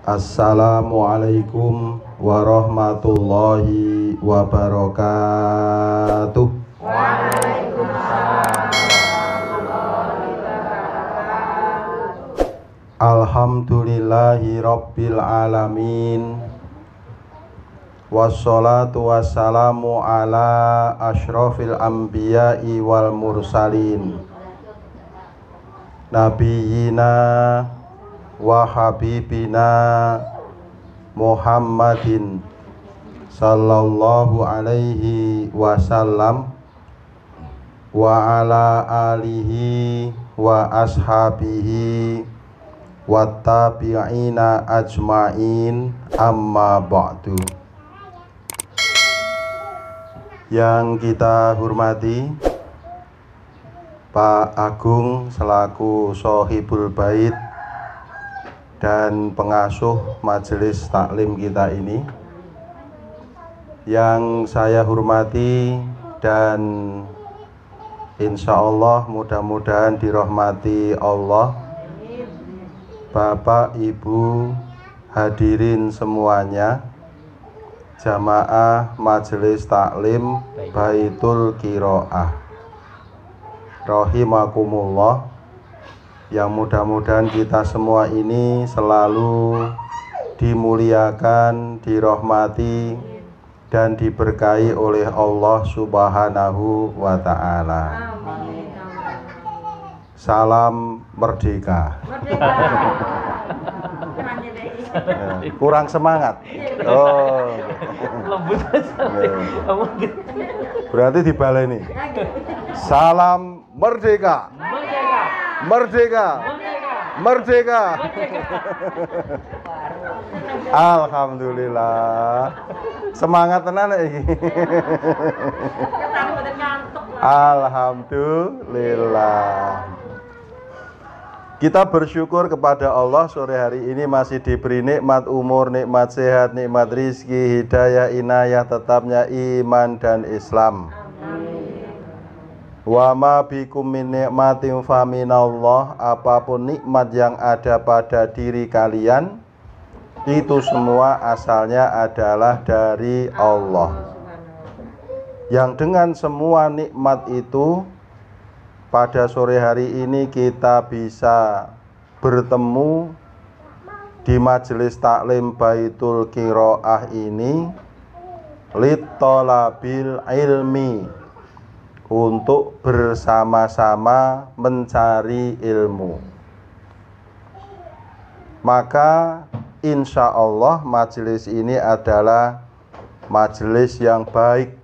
Assalamualaikum warahmatullahi wabarakatuh. Waalaikumsalam warahmatullahi wabarakatuh. Alhamdulillahi rabbil alamin. Wassalatu wassalamu ala asyrafil anbiya'i wal mursalin Nabiyina wa habibina Muhammadin sallallahu alaihi wasallam wa ala alihi wa ashabihi wa tabi'ina ajma'in, amma ba'du. Yang kita hormati Pak Agung selaku Sohibul Bait dan pengasuh majelis taklim kita ini, yang saya hormati dan insya Allah mudah-mudahan dirahmati Allah, Bapak Ibu hadirin semuanya, jamaah majelis taklim Baitul Qiro'ah rahimakumullah, yang mudah-mudahan kita semua ini selalu dimuliakan, dirahmati dan diberkahi oleh Allah Subhanahu wa ta'ala. Salam merdeka. Kurang semangat. Oh. Berarti dibaleni. Salam merdeka. Merdeka. Merdeka. Alhamdulillah. Semangat tenan iki. Alhamdulillah. Kita bersyukur kepada Allah sore hari ini masih diberi nikmat umur, nikmat sehat, nikmat rizki, hidayah, inayah, tetapnya iman dan Islam. Wa ma bikum min nikmatin fa minallah. Apapun nikmat yang ada pada diri kalian, itu semua asalnya adalah dari Allah. Yang dengan semua nikmat itu, pada sore hari ini kita bisa bertemu di majelis taklim Baitul Qiro'ah ini litolabil ilmi, untuk bersama-sama mencari ilmu. Maka insya Allah majelis ini adalah majelis yang baik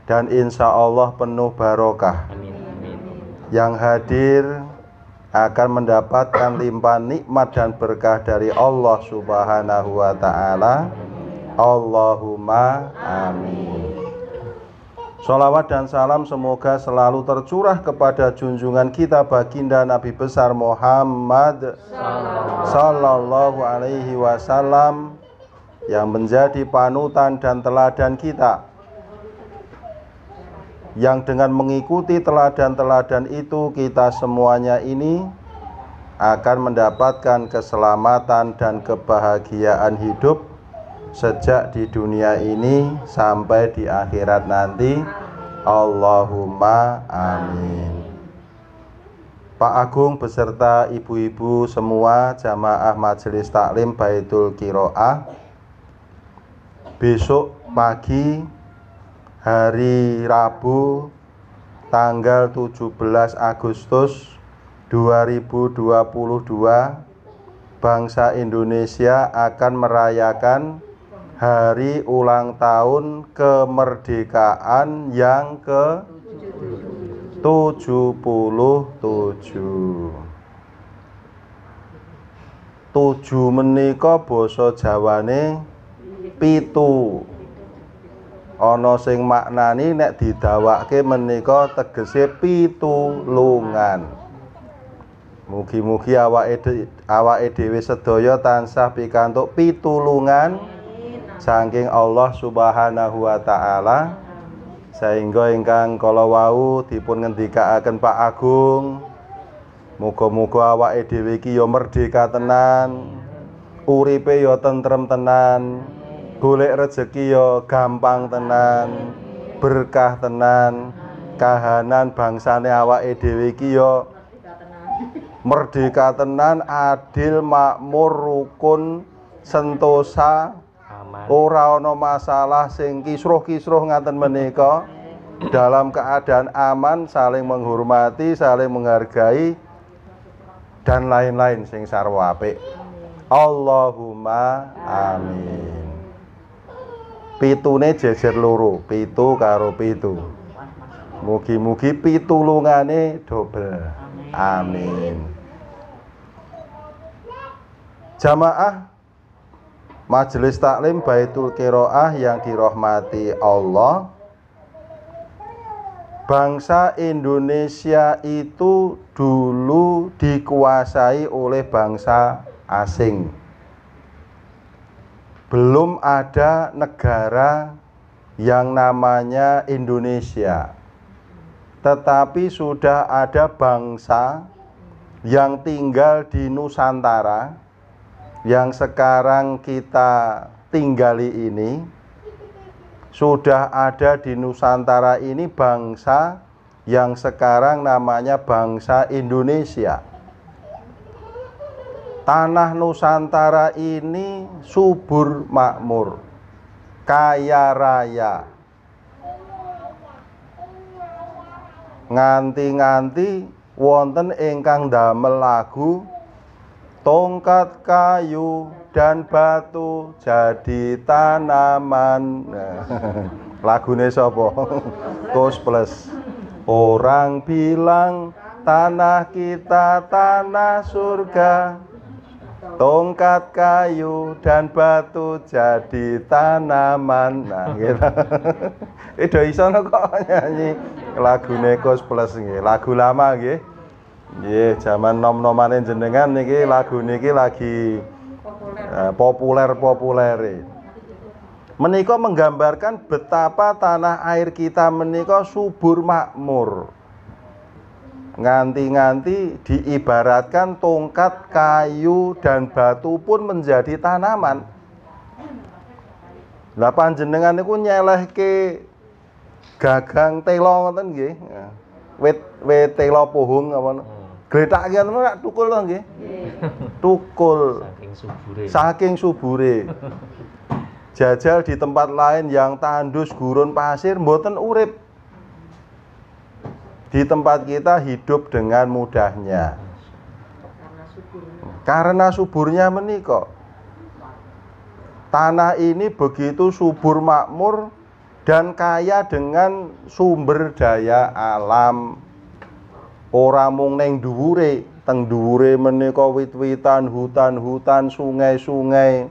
dan insya Allah penuh barokah. Yang hadir akan mendapatkan limpahan nikmat dan berkah dari Allah Subhanahu wa ta'ala. Allahumma amin. Sholawat dan salam semoga selalu tercurah kepada junjungan kita baginda Nabi besar Muhammad sallallahu alaihi wasallam, yang menjadi panutan dan teladan kita, yang dengan mengikuti teladan-teladan itu kita semuanya ini akan mendapatkan keselamatan dan kebahagiaan hidup sejak di dunia ini sampai di akhirat nanti. Allahumma amin. Pak Agung beserta ibu-ibu semua jamaah majelis taklim Baitul Qiro'ah, besok pagi hari Rabu tanggal 17 Agustus 2022, bangsa Indonesia akan merayakan hari ulang tahun kemerdekaan yang ke-77. 7 menika basa Jawane pitu. Ana sing maknani nek didawake menika tegese pitulungan. Mugi-mugi awake dhewe sedaya tansah pikantuk pitulungan saking Allah Subhanahu wa ta'ala, sehingga ingkang kala wau dipun ngendikaaken Pak Agung, muga-muga awake dhewe iki ya merdeka tenan, uripe ya tentrem tenan, golek rezeki ya gampang tenan, berkah tenan, kahanan bangsane awake dhewe iki ya merdeka tenan, adil, makmur, rukun, sentosa, ora ana masalah sing kisruh-kisruh ngaten menika, dalam keadaan aman, saling menghormati, saling menghargai dan lain-lain sing sarwa apik. Allahumma amin. Pitune jejer loro, pitu karo pitu. Mugi-mugi pitulungane dobel. Amin. Jamaah Majelis Taklim Baitul Qiraah yang dirahmati Allah, bangsa Indonesia itu dulu dikuasai oleh bangsa asing. Belum ada negara yang namanya Indonesia, tetapi sudah ada bangsa yang tinggal di Nusantara yang sekarang kita tinggali ini. Sudah ada di Nusantara ini bangsa yang sekarang namanya bangsa Indonesia. Tanah Nusantara ini subur makmur, kaya raya. Nganti-nganti wonten ingkang damel lagu tongkat kayu dan batu jadi tanaman. Lagune sapa? Kos Plus. Orang bilang tanah kita tanah surga, tongkat kayu dan batu jadi tanaman. Nah, gitu. Itu iso kok nyanyi lagune Kos Plus nggih. Lagu lama nggih. Nggih, zaman nom-nomane jenengan niki lagu niki lagi populer-populere. Menika menggambarkan betapa tanah air kita menika subur makmur. Nganti-nganti diibaratkan tongkat kayu dan batu pun menjadi tanaman. Lah panjenengan niku nyelehke gagang telo ngoten nggih. Wit telo pohong apa gletak kian ora tukul to nggih. Tukul. Saking subure. Jajal di tempat lain yang tandus gurun pasir mboten urip. Di tempat kita hidup dengan mudahnya. Karena suburnya menika. Tanah ini begitu subur makmur dan kaya dengan sumber daya alam. Ora mung ning dhuwure, teng dhuwure menika wit-witan, hutan-hutan, sungai-sungai,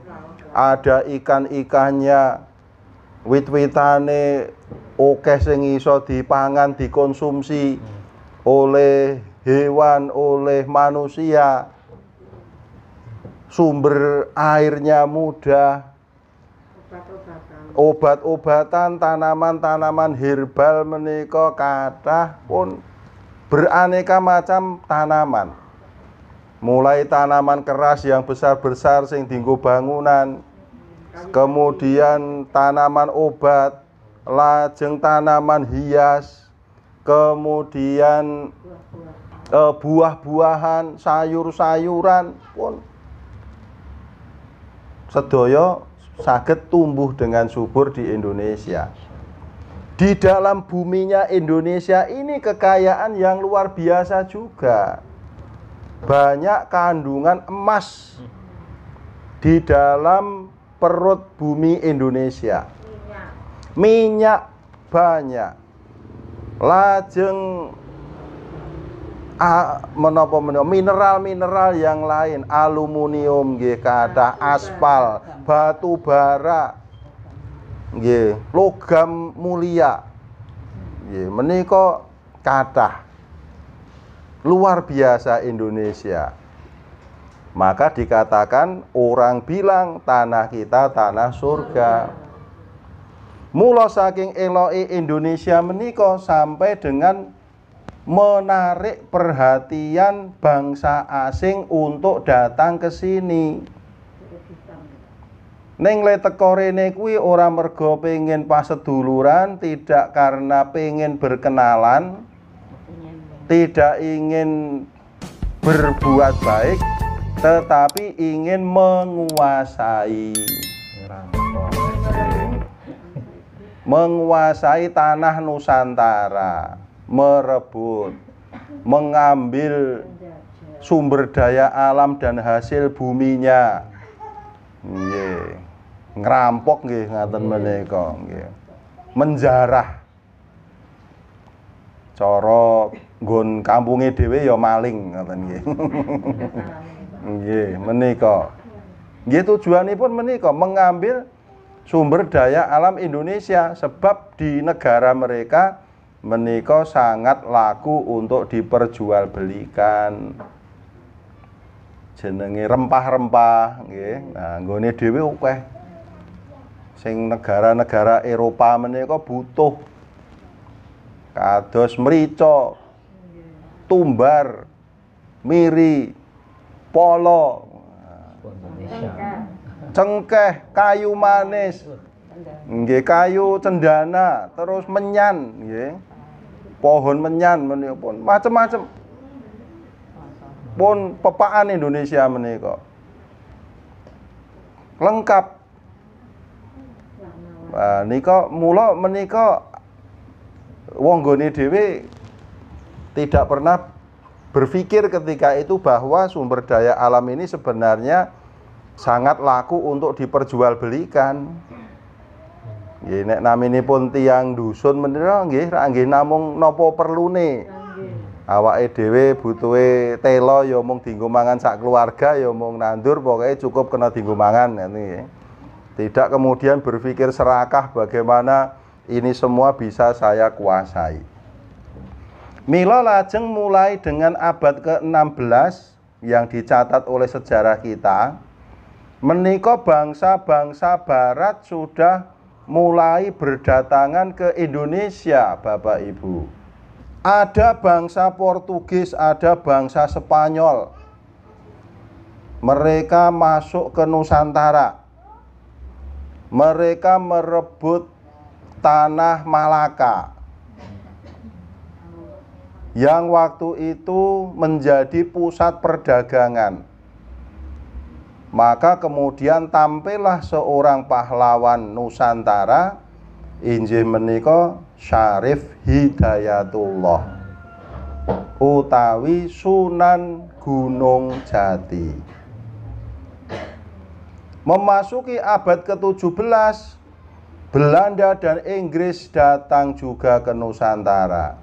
ada ikan-ikannya, wit-witane akeh sing iso dipangan, dikonsumsi oleh hewan, oleh manusia. Sumber airnya mudah. Obat-obatan, tanaman-tanaman herbal menika kathah pun beraneka macam tanaman. Mulai tanaman keras yang besar-besar sing dienggo bangunan, kemudian tanaman obat, lajeng tanaman hias, kemudian buah-buahan, sayur-sayuran pun sedaya saged tumbuh dengan subur di Indonesia. Di dalam buminya Indonesia ini kekayaan yang luar biasa juga. Banyak kandungan emas di dalam perut bumi Indonesia. Minyak banyak. Lajeng mineral-mineral yang lain, aluminium nggih kathah, aspal, batu bara nggih, logam mulia nggih menika kathah. Luar biasa Indonesia. Maka dikatakan orang bilang tanah kita tanah surga. Mula saking eloke Indonesia menika sampai dengan menarik perhatian bangsa asing untuk datang ke sini. Ning le teko rene kuwi ora mergo pengen paseduluran, tidak karena pengen berkenalan, tidak ingin berbuat baik, tetapi ingin menguasai. Menguasai tanah Nusantara, merebut, mengambil sumber daya alam dan hasil buminya. Nggih. Ngerampok nggih ngaten menika nggih. Menjarah. Cara nggon kampunge dhewe ya maling ngoten nggih. Nggih, menika. Nggih tujuanipun menika mengambil sumber daya alam Indonesia, sebab di negara mereka menika sangat laku untuk diperjualbelikan. Jenenge rempah-rempah nggih. Nah, nggone dhewe akeh. Sing negara-negara Eropa menika butuh kados mrica, tumbar, miri, polo, cengkeh, kayu manis, nggih, kayu cendana, terus menyan, nggih. Pohon menyan menika pun macam-macam. Pun pepaan Indonesia menika. Lengkap. Nah, nika mula menika wong nggone dhewe tidak pernah berpikir ketika itu bahwa sumber daya alam ini sebenarnya sangat laku untuk diperjualbelikan. Nggih, nek naminipun tiyang dusun menika nggih ra nggih namung napa perlune. Awake dhewe butuhe telo ya mung dienggo mangan sak keluarga, ya mung nandur pokoke cukup kena dienggo mangan nggih. Tidak kemudian berpikir serakah bagaimana ini semua bisa saya kuasai. Mila lajeng mulai dengan abad ke-16 yang dicatat oleh sejarah kita, menika bangsa-bangsa barat sudah mulai berdatangan ke Indonesia, Bapak Ibu. Ada bangsa Portugis, ada bangsa Spanyol. Mereka masuk ke Nusantara. Mereka merebut tanah Malaka yang waktu itu menjadi pusat perdagangan. Maka kemudian tampillah seorang pahlawan Nusantara, inggih menika Syarif Hidayatullah utawi Sunan Gunung Jati. Memasuki abad ke-17, Belanda dan Inggris datang juga ke Nusantara.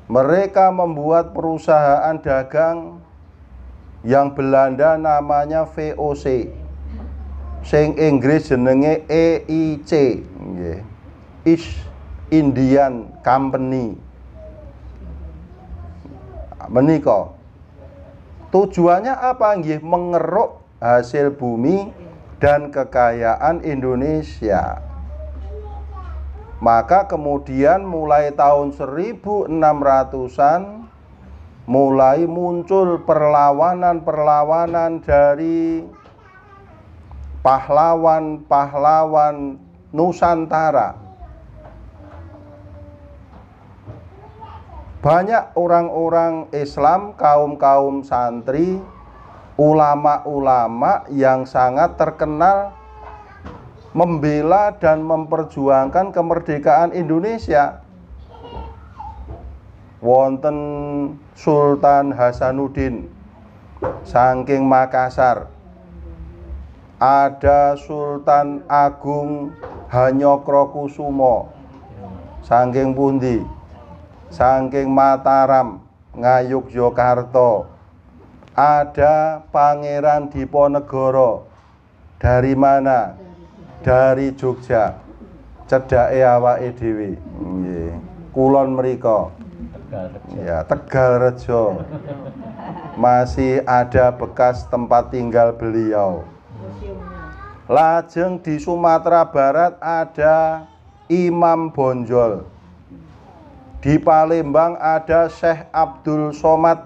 Mereka membuat perusahaan dagang yang Belanda namanya VOC, sing Inggris jenenge EIC, East Indian Company. Menika tujuannya apa nggih? Mengeruk hasil bumi dan kekayaan Indonesia. Maka kemudian mulai tahun 1600-an mulai muncul perlawanan-perlawanan dari pahlawan-pahlawan Nusantara. Banyak orang-orang Islam, kaum-kaum santri, ulama-ulama yang sangat terkenal membela dan memperjuangkan kemerdekaan Indonesia. Wonten Sultan Hasanuddin saking Makassar, ada Sultan Agung Hanyokrokusumo saking pundi? Saking Mataram, Ngayogyakarta. Ada Pangeran Diponegoro. Dari mana? Dari Jogja. Cedake awake dhewe. Nggih. Kulon mriko. Ya, Tegalrejo. Masih ada bekas tempat tinggal beliau. Lajeng di Sumatera Barat ada Imam Bonjol. Di Palembang ada Syekh Abdul Somad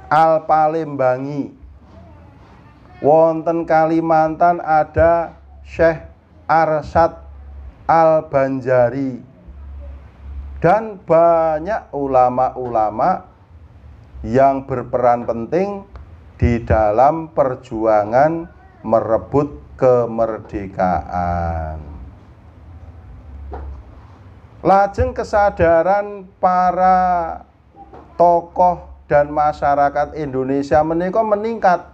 Al-Palembangi. Wonten Kalimantan ada Syekh Arsyad Al-Banjari dan banyak ulama-ulama yang berperan penting di dalam perjuangan merebut kemerdekaan. Lajeng kesadaran para tokoh dan masyarakat Indonesia menika meningkat.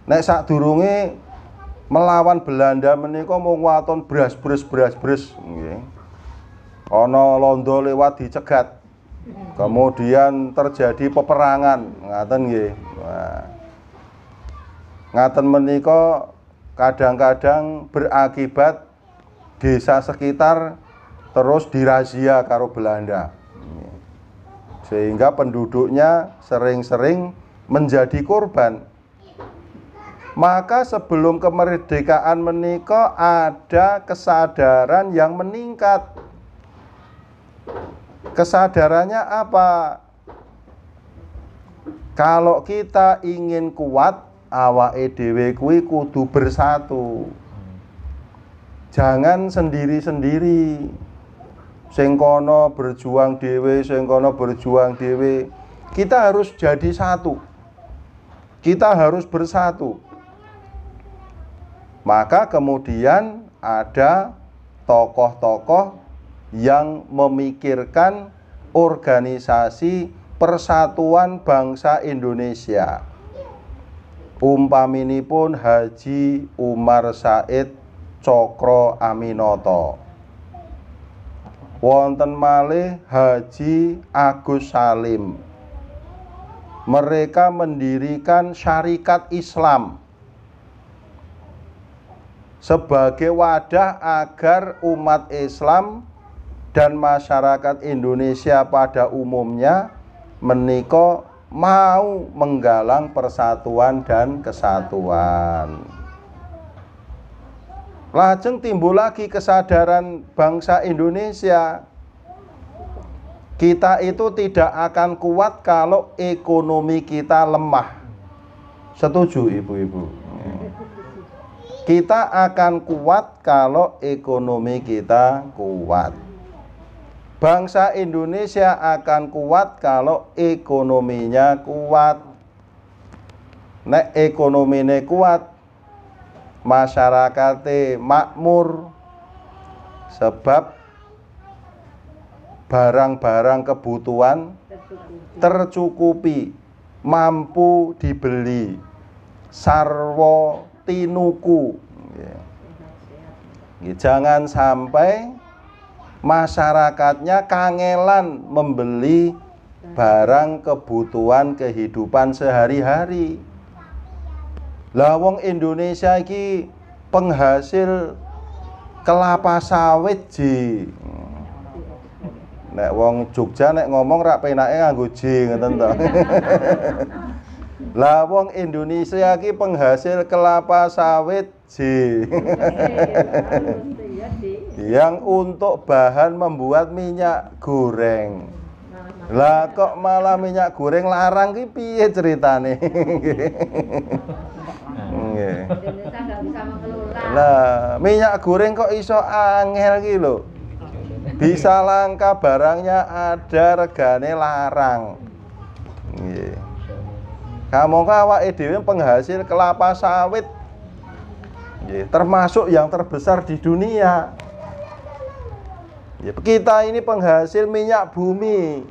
Nek sadurunge melawan Belanda menika mung waton beras nggih. Ana londo lewat dicegat. Kemudian terjadi peperangan, ngaten nggih. Nah, ngaten menika kadang-kadang berakibat desa sekitar terus dirazia karo Belanda. Sehingga penduduknya sering-sering menjadi korban. Maka sebelum kemerdekaan menika ada kesadaran yang meningkat. Kesadarannya apa? Kalau kita ingin kuat, awake dhewe kuwi kudu bersatu. Jangan sendiri-sendiri. Sing kono berjuang dhewe, sing kono berjuang dhewe. Kita harus jadi satu. Kita harus bersatu. Maka kemudian ada tokoh-tokoh yang memikirkan organisasi Persatuan Bangsa Indonesia. Umpaminipun Haji Umar Said Cokro Aminoto. Wonten malih Haji Agus Salim. Mereka mendirikan Syarikat Islam sebagai wadah agar umat Islam dan masyarakat Indonesia pada umumnya menika mau menggalang persatuan dan kesatuan. Lajeng timbul lagi kesadaran bangsa Indonesia. Kita itu tidak akan kuat kalau ekonomi kita lemah. Setuju ibu-ibu? Kita akan kuat kalau ekonomi kita kuat. Bangsa Indonesia akan kuat kalau ekonominya kuat. Nek ekonomine kuat, masyarakate makmur, sebab barang-barang kebutuhan tercukupi, mampu dibeli, sarwa tinuku. Jangan sampai masyarakatnya kangelan membeli barang kebutuhan kehidupan sehari-hari. Lah wong Indonesia iki penghasil kelapa sawit ji. Nek wong Jogja nek ngomong rak penake nganggo ji ngoten to. Lah wong Indonesia iki penghasil kelapa sawit ji. Yang untuk bahan membuat minyak goreng. Lah kok malah minyak goreng larang ki piye ceritane? Nggih. Lah minyak goreng kok iso angel ki lho. Bisa langka barangnya ada, regane larang. Nggih. Kamu awake dhewe penghasil kelapa sawit. Nggih, termasuk yang terbesar di dunia. Kita ini penghasil minyak bumi.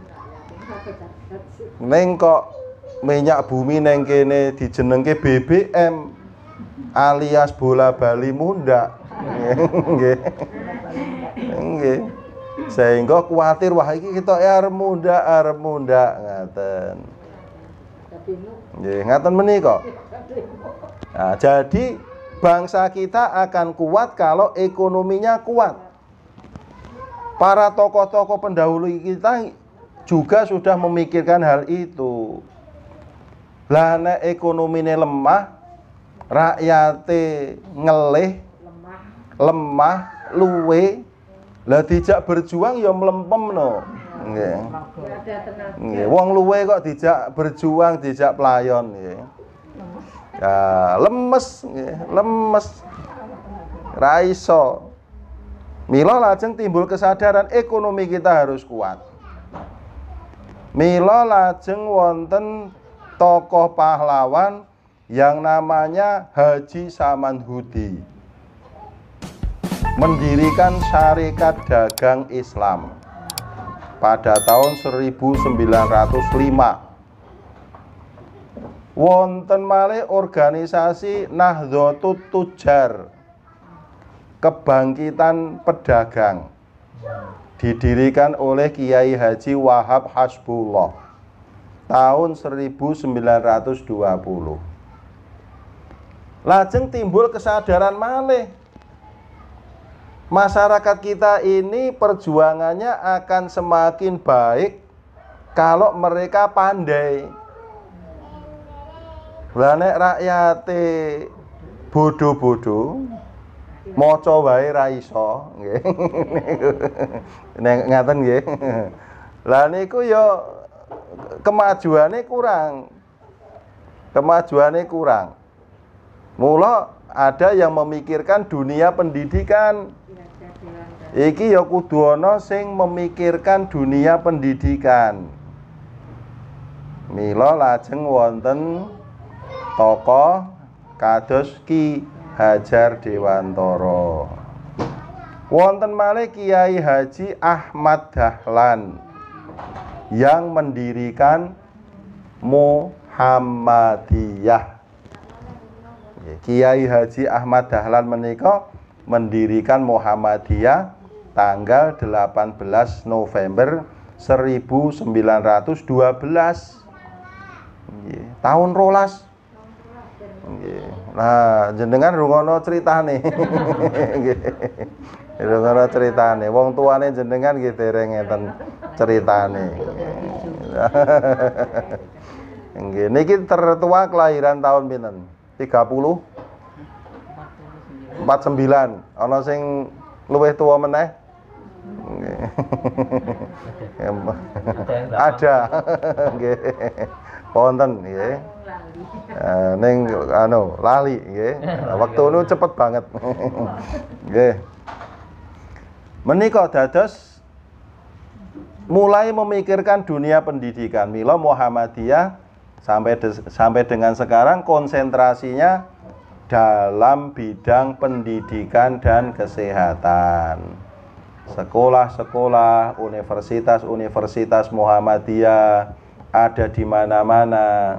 Neng kok minyak bumi neng kene dijenengke BBM alias bola bali munda. Nggih. Nggih. Sehingga kuwatir wah iki kita arep munda ngaten. Nggih, ngaten menika. Nah, jadi bangsa kita akan kuat kalau ekonominya kuat. Para tokoh-tokoh pendahulu kita juga sudah memikirkan hal itu. Lah nek ekonomine lemah, rakyate ngelih, lemah, luwe, lah dijak berjuang ya mlempem no. Nggih. Nggih, wong luwe kok dijak berjuang, dijak playon nggih. Ya, lemes, lemes. Ra iso. Mila lajeng timbul kesadaran ekonomi kita harus kuat. Mila lajeng wonten tokoh pahlawan yang namanya Haji Samanhudi, mendirikan Syarikat Dagang Islam pada tahun 1905. Wonten malih organisasi Nahdlatul Tujjar, kebangkitan pedagang, didirikan oleh Kiai Haji Wahab Hasbullah tahun 1920. Lajeng timbul kesadaran malih, masyarakat kita ini perjuangannya akan semakin baik kalau mereka pandai. Lah nek rakyate bodoh-bodoh, maca wae ra iso, nggih. Nek ngaten nggih. Lah niku ya kemajuane kurang. Kemajuane kurang. Mula ada yang memikirkan dunia pendidikan. Iki ya kudu ana sing memikirkan dunia pendidikan. Mila lajeng wonten tokoh kados Ki Hajar Dewantara. Wonten malih Kiai Haji Ahmad Dahlan yang mendirikan Muhammadiyah. Kiai Haji Ahmad Dahlan menika mendirikan Muhammadiyah tanggal 18 November 1912. Tahun rolas. Nah, jenengan rungono critane. Nggih. Rungono critane. Wong tuane jenengan nggih dereng ngeten critane. Nggih, niki tertua kelahiran tahun pinten? 30 49. Ana sing luwih tuwa meneh? Nggih. Ada. Nggih. Wonten nggih. Ning anu lali nggih. Wektune cepet banget. Nggih. Menika dados mulai memikirkan dunia pendidikan. Mila Muhammadiyah sampai dengan sekarang konsentrasinya dalam bidang pendidikan dan kesehatan. Sekolah-sekolah, universitas-universitas Muhammadiyah ada di mana-mana.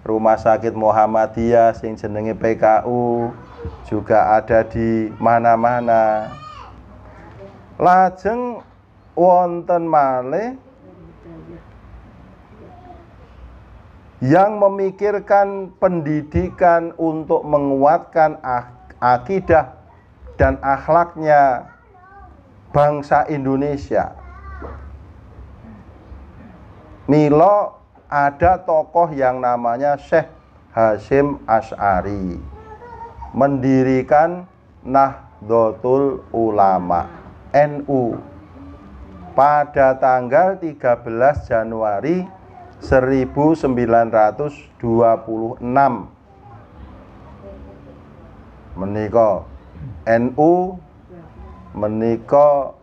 Rumah sakit Muhammadiyah sing jenenge PKU juga ada di mana-mana. Lajeng wonten malih yang memikirkan pendidikan untuk menguatkan akidah dan akhlaknya bangsa Indonesia. Mila ada tokoh yang namanya Syekh Hasyim Asy'ari, mendirikan Nahdlatul Ulama NU pada tanggal 13 Januari 1926. Menika NU menika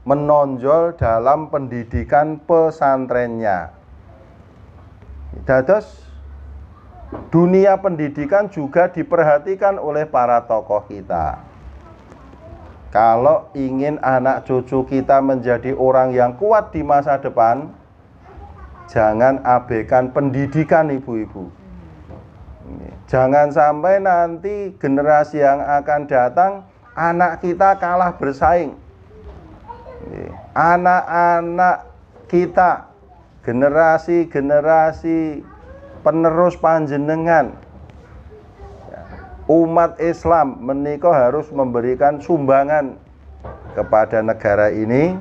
menonjol dalam pendidikan pesantrennya. Dados dunia pendidikan juga diperhatikan oleh para tokoh kita. Kalau ingin anak cucu kita menjadi orang yang kuat di masa depan, jangan abaikan pendidikan ibu-ibu. Jangan sampai nanti generasi yang akan datang anak kita kalah bersaing. Anak-anak kita, generasi-generasi penerus panjenengan, umat Islam menika harus memberikan sumbangan kepada negara ini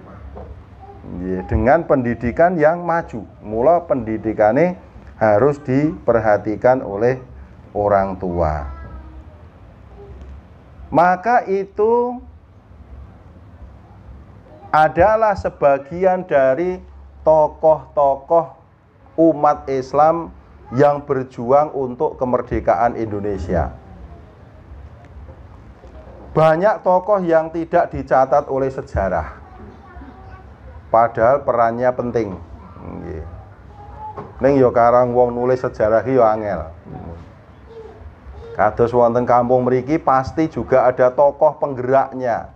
dengan pendidikan yang maju. Mula pendidikannya harus diperhatikan oleh orang tua. Maka itu adalah sebagian dari tokoh-tokoh umat Islam yang berjuang untuk kemerdekaan Indonesia. Banyak tokoh yang tidak dicatat oleh sejarah, padahal perannya penting. Ning yo karang wong nulis sejarah ki yo angel. Kados wonten kampung mriki pasti juga ada tokoh penggeraknya.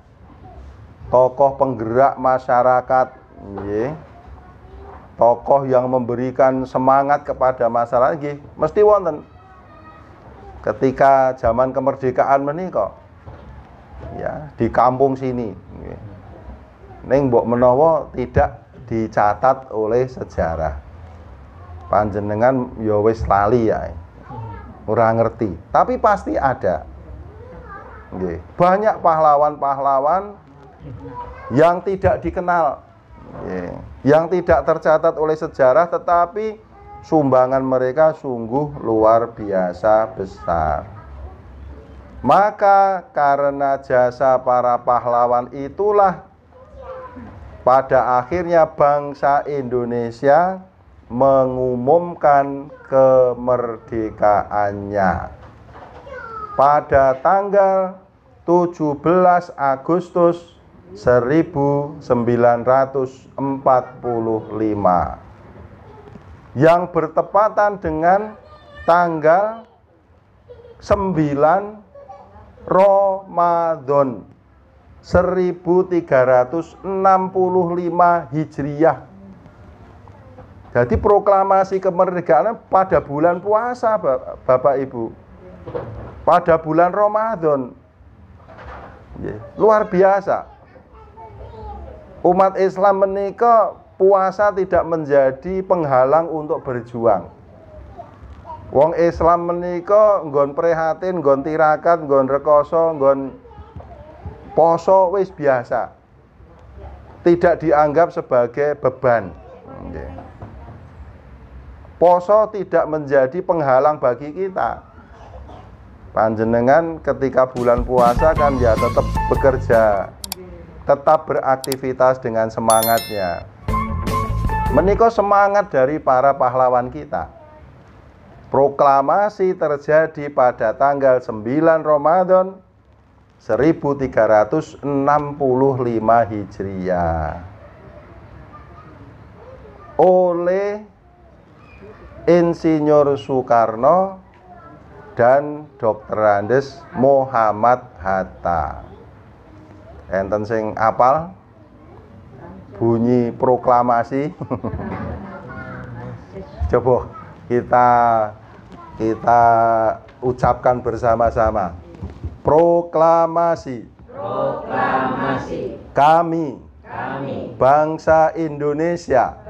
Tokoh penggerak masyarakat, nggih. Tokoh yang memberikan semangat kepada masyarakat nggih, mesti wonten. Ketika zaman kemerdekaan menika, ya, di kampung sini, nggih. Ning mbok menawa tidak dicatat oleh sejarah. Panjenengan ya wis lali ya. Ora ngerti, tapi pasti ada. Nggih, banyak pahlawan-pahlawan yang tidak dikenal, nggih, yang tidak tercatat oleh sejarah, tetapi sumbangan mereka sungguh luar biasa besar. Maka karena jasa para pahlawan itulah pada akhirnya bangsa Indonesia mengumumkan kemerdekaannya pada tanggal 17 Agustus 1945 yang bertepatan dengan tanggal 9 Ramadan 1365 Hijriah. Jadi proklamasi kemerdekaan pada bulan puasa, Bapak Ibu, pada bulan Ramadan. Luar biasa. Umat Islam menika puasa tidak menjadi penghalang untuk berjuang. Wong Islam menika nggon prihatin, nggon tirakat, nggon rekoso, nggon poso wis biasa. Tidak dianggap sebagai beban. Poso tidak menjadi penghalang bagi kita. Panjenengan ketika bulan puasa kan ya tetap bekerja, tetap beraktivitas dengan semangatnya. Menika semangat dari para pahlawan kita. Proklamasi terjadi pada tanggal 9 Ramadan 1365 Hijriah oleh Insinyur Soekarno dan Dr. Andes Muhammad Hatta. Enten sing apal bunyi proklamasi? Coba kita ucapkan bersama-sama. Proklamasi. Proklamasi. Kami bangsa Indonesia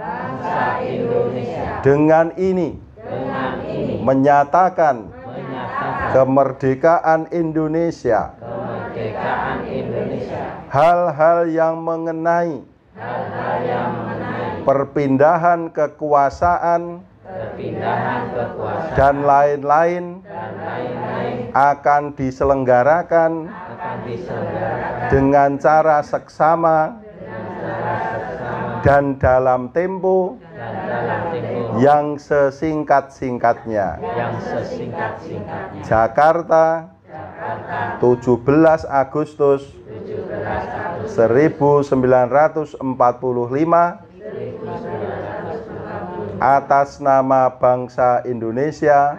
dengan ini menyatakan kemerdekaan Indonesia. Hal-hal yang mengenai perpindahan kekuasaan dan lain-lain akan diselenggarakan dengan cara seksama dan dalam tempo yang sesingkat-singkatnya. Jakarta, 17 Agustus 1945, atas nama bangsa Indonesia,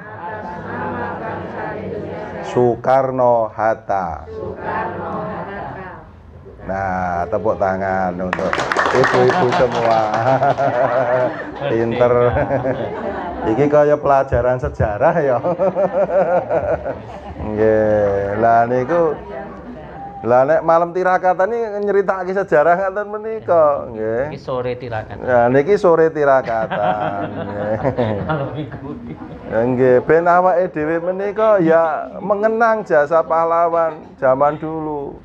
Soekarno-Hatta. Nah, tepuk tangan untuk ibu-ibu semua. Pinter. Iki kaya pelajaran sejarah ya. Nggih. Lah niku nek malam tirakatan ini nyeritake sejarah ngaten menika, nggih. Iki sore tirakatan. Nah, niki sore tirakatan. Nggih, ben awake dhewe menika ya mengenang jasa pahlawan zaman dulu.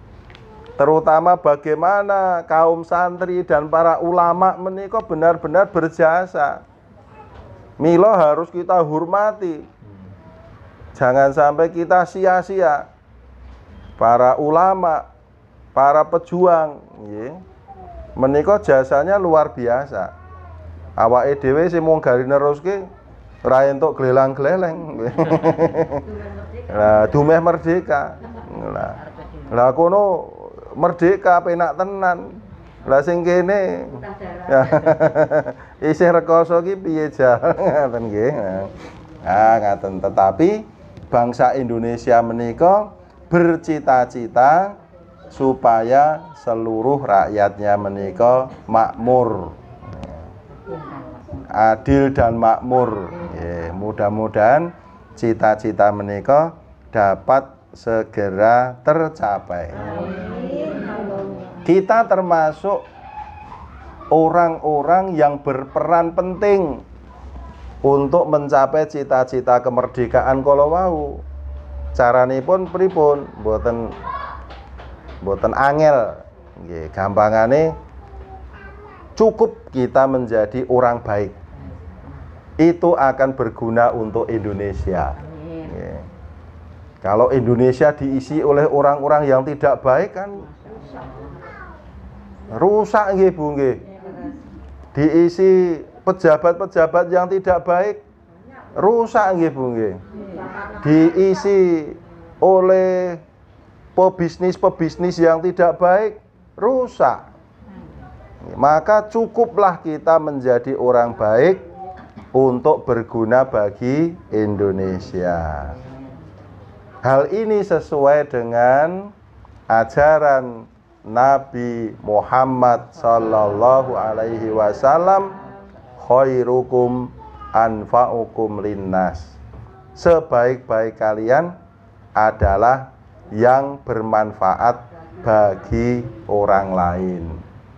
Terutama bagaimana kaum santri dan para ulama menika benar-benar berjasa. Mila harus kita hormati. Jangan sampai kita sia-sia. Para ulama, para pejuang, nggih. Menika jasanya luar biasa. Awake dhewe sing mung gari neruske Ora entuk glelang-gleleng. Lah dumeh merdeka. Lah kono merdeka penak tenan. Lah sing kene isih rekoso ki piye jan ngaten nggih. Ngaten, tetapi bangsa Indonesia menika bercita-cita supaya seluruh rakyatnya menika makmur, adil dan makmur. Mudah-mudahan cita-cita menika dapat segera tercapai. Kita termasuk orang-orang yang berperan penting untuk mencapai cita-cita kemerdekaan kala wau. Caranipun pripun? Mboten angel. Nggih, gampangane cukup kita menjadi orang baik. Itu akan berguna untuk Indonesia. Nggih. Kalau Indonesia diisi oleh orang-orang yang tidak baik kan rusak nggih Bu nggih. Diisi pejabat-pejabat yang tidak baik rusak nggih Bu nggih. Diisi oleh pebisnis-pebisnis yang tidak baik rusak. Maka cukuplah kita menjadi orang baik untuk berguna bagi Indonesia. Hal ini sesuai dengan ajaran Nabi Muhammad sallallahu alaihi wasallam, khairukum anfa'ukum linnas. Sebaik-baik kalian adalah yang bermanfaat bagi orang lain,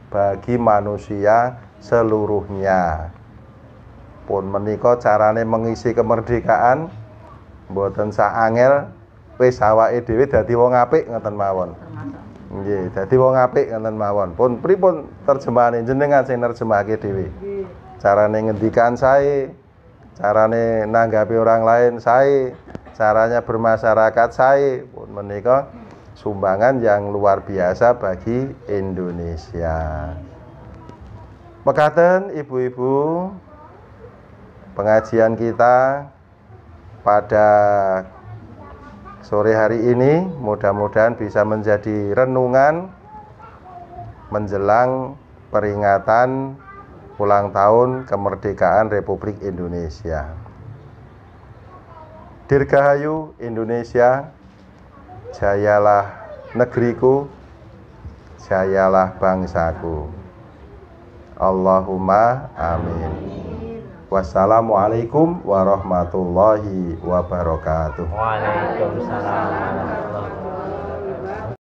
bagi manusia seluruhnya. Pun menika carane mengisi kemerdekaan mboten sak angel, wis awake dhewe dadi wong apik ngoten mawon. Nggih, dadi wong apik ngoten mawon. Pun pripun terjemahane jenengan sing nerjemahake dhewe. Carane ngendikan sae, carane nanggapi orang lain sae, caranya bermasyarakat sae. Pun menika sumbangan yang luar biasa bagi Indonesia. Mekaten ibu-ibu, pengajian kita pada sore hari ini mudah-mudahan bisa menjadi renungan menjelang peringatan ulang tahun kemerdekaan Republik Indonesia. Dirgahayu Indonesia, jayalah negeriku, jayalah bangsaku. Allahumma amin. Wassalamualaikum warahmatullahi wabarakatuh. Waalaikumsalam.